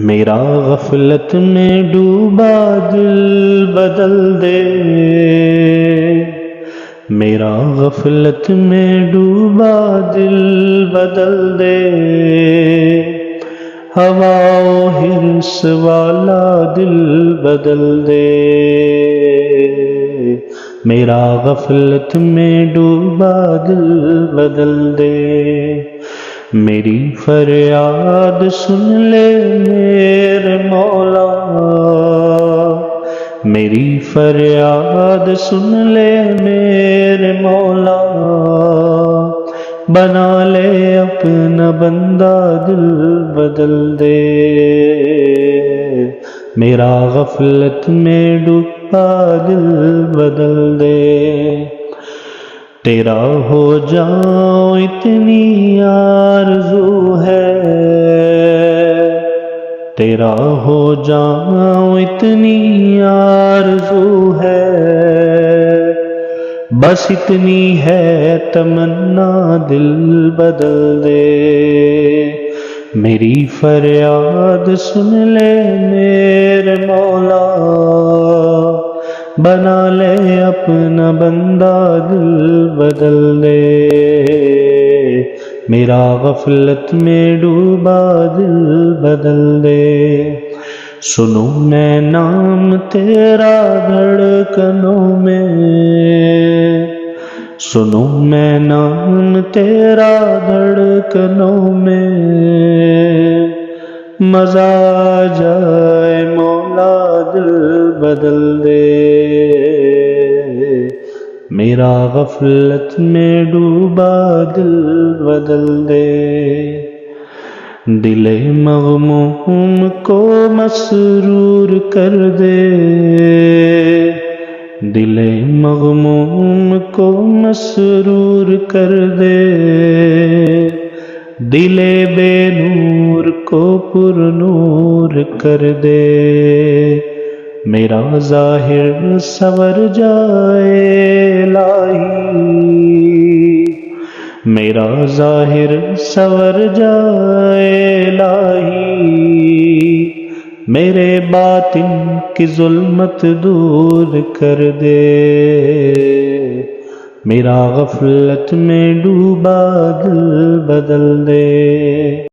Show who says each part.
Speaker 1: میرا غفلت میں ڈوبا دل بدل دے، میرا غفلت میں ڈوبا دل بدل دے، ہوا و حرص والا دل بدل دے، میرا غفلت میں ڈوبا دل بدل دے، میری فریاد سن لے میرے مولا، میری فریاد سن لے میرے مولا، بنا لے اپنا بندہ دل بدل دے، میرا غفلت میں ڈوبا دل بدل دے، تیرا ہو جاؤں اتنی آرزو ہے، تیرا ہو جاؤں اتنی آرزو ہے، بس اتنی ہے تمنا دل بدل دے، میری فریاد سن لے میرے مولا، بنا لے اپنا بندہ دل بدل دے، میرا غفلت میں ڈوبا دل بدل دے، سنوں میں نام تیرا دھڑکنوں میں، سنوں میں نام تیرا دھڑکنوں میں، مزہ آ جائے مولا دل بدل دے، میرا غفلت میں ڈوبا دل بدل دے، دل مغموم کو مسرور کر دے، دل مغموم کو مسرور کر دے، دل بے نور کو پر نور کر دے، میرا ظاہر سنور جائے الہی، میرا ظاہر سنور جائے الہی، میرے باطن کی ظلمت دور کر دے، میرا غفلت میں ڈوبا دل بدل دے۔